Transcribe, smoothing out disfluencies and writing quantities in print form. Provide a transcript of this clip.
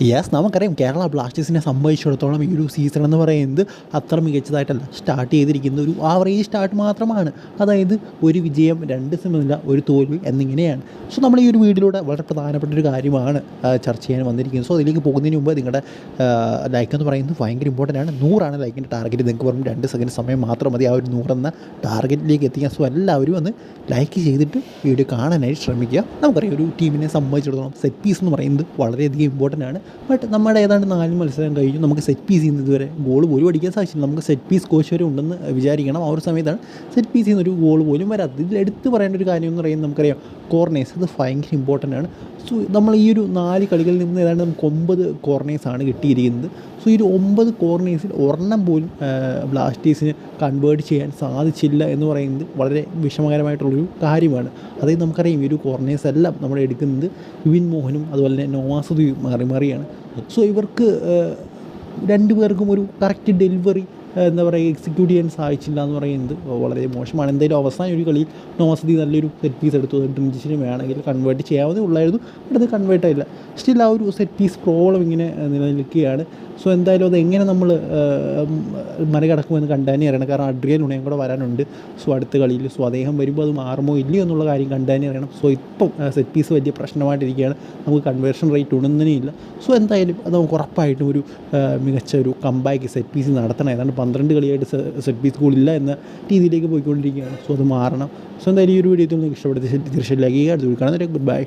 Yes, നമുക്കറിയാം കേരള ബ്ലാസ്റ്റേഴ്സിനെ സംബന്ധിച്ചിടത്തോളം ഈ ഒരു സീസൺ എന്ന് പറയുന്നത് അത്ര മികച്ചതായിട്ടല്ല സ്റ്റാർട്ട് ചെയ്തിരിക്കുന്ന ഒരു ആവറേജ് സ്റ്റാർട്ട് മാത്രമാണ്. അതായത് ഒരു വിജയം, രണ്ട് സമനില, ഒരു തോൽവി എന്നിങ്ങനെയാണ്. സോ നമ്മൾ ഈ ഒരു വീഡിയോയിലൂടെ വളരെ പ്രധാനപ്പെട്ട ഒരു കാര്യമാണ് ചർച്ച ചെയ്യാൻ വന്നിരിക്കുന്നത്. സോ അതിലേക്ക് പോകുന്നതിന് മുമ്പ് നിങ്ങളുടെ ലൈക്ക് എന്ന് പറയുന്നത് ഭയങ്കര ഇമ്പോർട്ടൻ്റ് ആണ്. 100 ലൈക്കിൻ്റെ ടാർഗറ്റ്. നിങ്ങൾക്ക് വെറും 2 സെക്കൻഡ് സമയം മാത്രം മതി ആ ഒരു 100 എന്ന ടാർഗറ്റിലേക്ക് എത്തിക്കാൻ. സോ എല്ലാവരും ഒന്ന് ലൈക്ക് ചെയ്തിട്ട് വീഡിയോ കാണാനായിട്ട് ശ്രമിക്കുക. നമുക്കറിയാം ഒരു ടീമിനെ സംബന്ധിച്ചിടത്തോളം സെറ്റ് പീസ് എന്ന് പറയുന്നത് വളരെയധികം ഇമ്പോർട്ടൻ്റ് ആണ്. ബട്ട് നമ്മുടെ ഏതാണ്ട് 4 മത്സരം കഴിഞ്ഞു, നമുക്ക് സെറ്റ് പീസിൽ നിന്ന് ഇതുവരെ ഗോൾ പോലും അടിക്കാൻ സാധിച്ചില്ല. നമുക്ക് സെറ്റ് പീസ് കോച്ച് വരെ ഉണ്ടെന്ന് വിചാരിക്കണം. ആ ഒരു സമയത്താണ് സെറ്റ് പീസിൽ നിന്ന് ഒരു ഗോൾ പോലും വരാത്തത്. ഇതിൽ എടുത്ത് പറയേണ്ട ഒരു കാര്യം എന്ന് പറയുന്നത് നമുക്കറിയാം കോർണേഴ്സ്, അത് ഭയങ്കര ഇമ്പോർട്ടൻ്റ് ആണ്. സോ നമ്മൾ ഈ ഒരു 4 കളികളിൽ നിന്ന് ഏതാണ്ട് നമുക്ക് 9 കോർണേഴ്സാണ് കിട്ടിയിരിക്കുന്നത്. സോ ഈ ഒരു 9 കോർണേഴ്സിൽ ഒരെണ്ണം പോലും ബ്ലാസ്റ്റേഴ്സിന് കൺവേർട്ട് ചെയ്യാൻ സാധിച്ചില്ല എന്ന് പറയുന്നത് വളരെ വിഷമകരമായിട്ടുള്ളൊരു കാര്യമാണ്. അതായത് നമുക്കറിയാം ഈ ഒരു കോർണേഴ്സ് എല്ലാം നമ്മൾ എടുക്കുന്നത് വിൻ മോഹനും അതുപോലെ തന്നെ നോവാസുദ്ദീനും മാറി മാറിയാണ്. സോ ഇവർക്ക് രണ്ടുപേർക്കും ഒരു കറക്റ്റ് ഡെലിവറി എന്താ പറയുക എക്സിക്യൂട്ട് ചെയ്യാൻ സാധിച്ചില്ല എന്ന് പറയുന്നത് വളരെ മോശമാണ്. എന്തായാലും അവസാനം ഒരു കളിയിൽ നോവാസുദ്ദീൻ നല്ലൊരു സെറ്റ് പീസ് എടുത്തു. ഡ്രിംജിന് വേണമെങ്കിൽ കൺവേർട്ട് ചെയ്യാവുന്നേ ഉള്ളായിരുന്നു, ബട്ട് അത് കൺവേർട്ട് ആയില്ല. സ്റ്റിൽ ആ ഒരു സെറ്റ് പീസ് പ്രോബ്ലം ഇങ്ങനെ നിലനിൽക്കുകയാണ്. സോ എന്തായാലും അത് എങ്ങനെ നമ്മൾ മറികടക്കുമെന്ന് കണ്ടാനേ അറിയണം. കാരണം അഡ്രിയൻ ഉണയും കൂടെ വരാനുണ്ട് സോ അടുത്ത കളിയിൽ. സോ അദ്ദേഹം വരുമ്പോൾ അത് മാറുമോ ഇല്ലയോ എന്നുള്ള കാര്യം കണ്ടാനേ അറിയണം. സോ ഇപ്പം സെറ്റ് പീസ് വലിയ പ്രശ്നമായിട്ടിരിക്കുകയാണ്. നമുക്ക് കൺവേർഷൻ റേറ്റ് ഉണർന്നേ ഇല്ല. സോ എന്തായാലും അത് നമുക്ക് ഉറപ്പായിട്ടും ഒരു മികച്ച ഒരു കമ്പാക്ക് സെറ്റ് പീസ് നടത്തണം. ഏതാണ്ട് 12 കളിയായിട്ട് സെറ്റ് പീസ് ഗോളില്ല എന്ന രീതിയിലേക്ക് പോയിക്കൊണ്ടിരിക്കുകയാണ്. സോ അത് മാറണം. സോ എന്തായാലും ഈ ഒരു വീഡിയോ നിങ്ങൾക്ക് ഇഷ്ടപ്പെടുത്തി തീർച്ചയായും ലൈക്ക് ചെയ്യുക. അടുത്ത വീഡിയോ കാണാൻ. Good bye.